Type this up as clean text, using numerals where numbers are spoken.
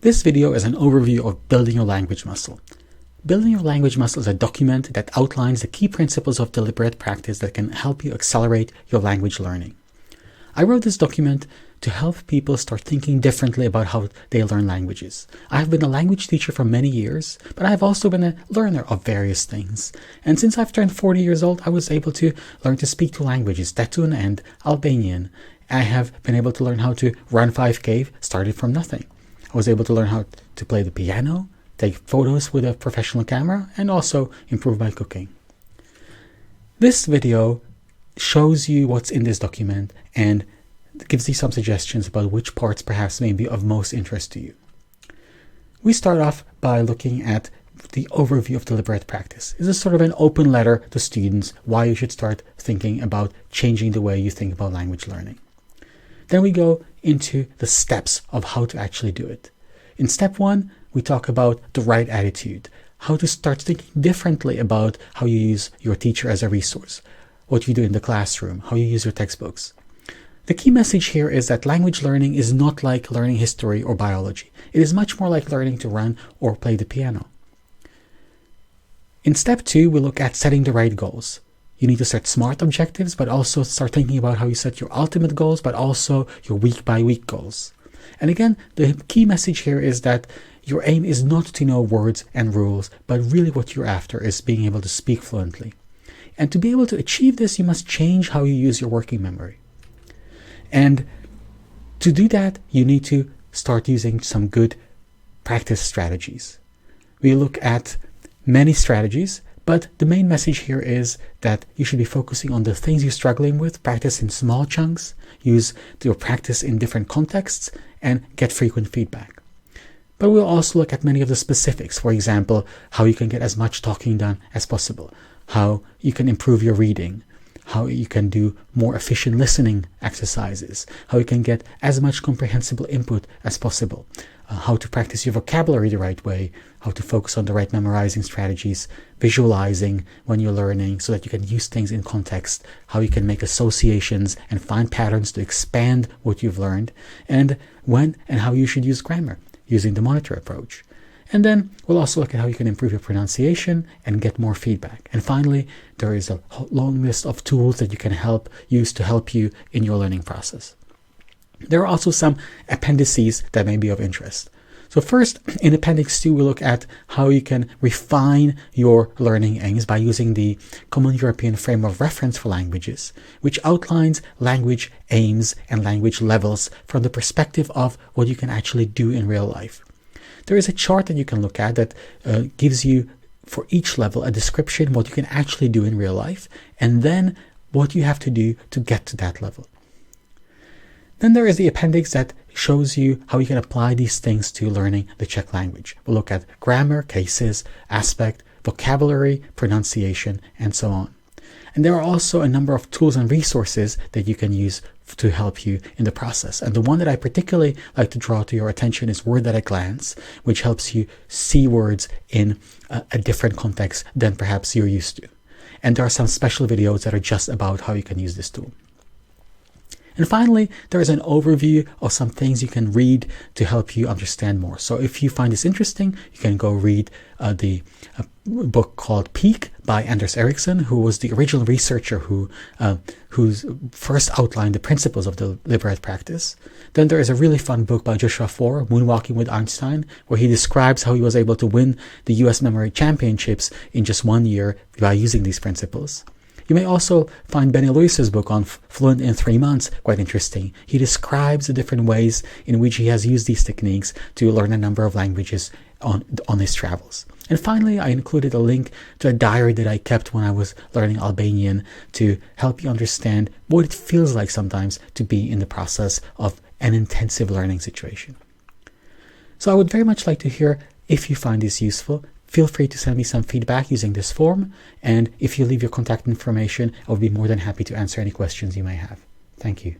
This video is an overview of building your language muscle. Building your language muscle is a document that outlines the key principles of deliberate practice that can help you accelerate your language learning. I wrote this document to help people start thinking differently about how they learn languages. I have been a language teacher for many years, but I have also been a learner of various things. And since I've turned 40 years old, I was able to learn to speak two languages, Tetun and Albanian. I have been able to learn how to run 5K, started from nothing. I was able to learn how to play the piano, take photos with a professional camera, and also improve my cooking. This video shows you what's in this document and gives you some suggestions about which parts perhaps may be of most interest to you. We start off by looking at the overview of deliberate practice. This is sort of an open letter to students why you should start thinking about changing the way you think about language learning. Then we go into the steps of how to actually do it. In step 1, we talk about the right attitude, how to start thinking differently about how you use your teacher as a resource, what you do in the classroom, how you use your textbooks. The key message here is that language learning is not like learning history or biology. It is much more like learning to run or play the piano. In step 2, we look at setting the right goals. You need to set smart objectives, but also start thinking about how you set your ultimate goals, but also your week-by-week goals. And again, the key message here is that your aim is not to know words and rules, but really what you're after is being able to speak fluently. And to be able to achieve this, you must change how you use your working memory. And to do that, you need to start using some good practice strategies. We look at many strategies, but the main message here is that you should be focusing on the things you're struggling with, practice in small chunks, use your practice in different contexts, and get frequent feedback. But we'll also look at many of the specifics, for example, how you can get as much talking done as possible, how you can improve your reading, how you can do more efficient listening exercises, how you can get as much comprehensible input as possible, how to practice your vocabulary the right way, how to focus on the right memorizing strategies, visualizing when you're learning so that you can use things in context, how you can make associations and find patterns to expand what you've learned, and when and how you should use grammar using the monitor approach. And then we'll also look at how you can improve your pronunciation and get more feedback. And finally, there is a long list of tools that you can use to help you in your learning process. There are also some appendices that may be of interest. So first, in Appendix 2, we look at how you can refine your learning aims by using the Common European Frame of Reference for Languages, which outlines language aims and language levels from the perspective of what you can actually do in real life. There is a chart that you can look at that gives you, for each level, a description what you can actually do in real life, and then what you have to do to get to that level. Then there is the appendix that shows you how you can apply these things to learning the Czech language. We'll look at grammar, cases, aspect, vocabulary, pronunciation, and so on. And there are also a number of tools and resources that you can use to help you in the process. And the one that I particularly like to draw to your attention is Word at a Glance, which helps you see words in a different context than perhaps you're used to. And there are some special videos that are just about how you can use this tool. And finally, there is an overview of some things you can read to help you understand more. So if you find this interesting, you can go read the book called Peak by Anders Ericsson, who was the original researcher who first outlined the principles of deliberate practice. Then there is a really fun book by Joshua Foer, Moonwalking with Einstein, where he describes how he was able to win the US Memory Championships in just 1 year by using these principles. You may also find Benny Lewis's book on Fluent in 3 Months quite interesting. He describes the different ways in which he has used these techniques to learn a number of languages on his travels. And finally, I included a link to a diary that I kept when I was learning Albanian to help you understand what it feels like sometimes to be in the process of an intensive learning situation. So I would very much like to hear if you find this useful. Feel free to send me some feedback using this form, and if you leave your contact information, I would be more than happy to answer any questions you may have. Thank you.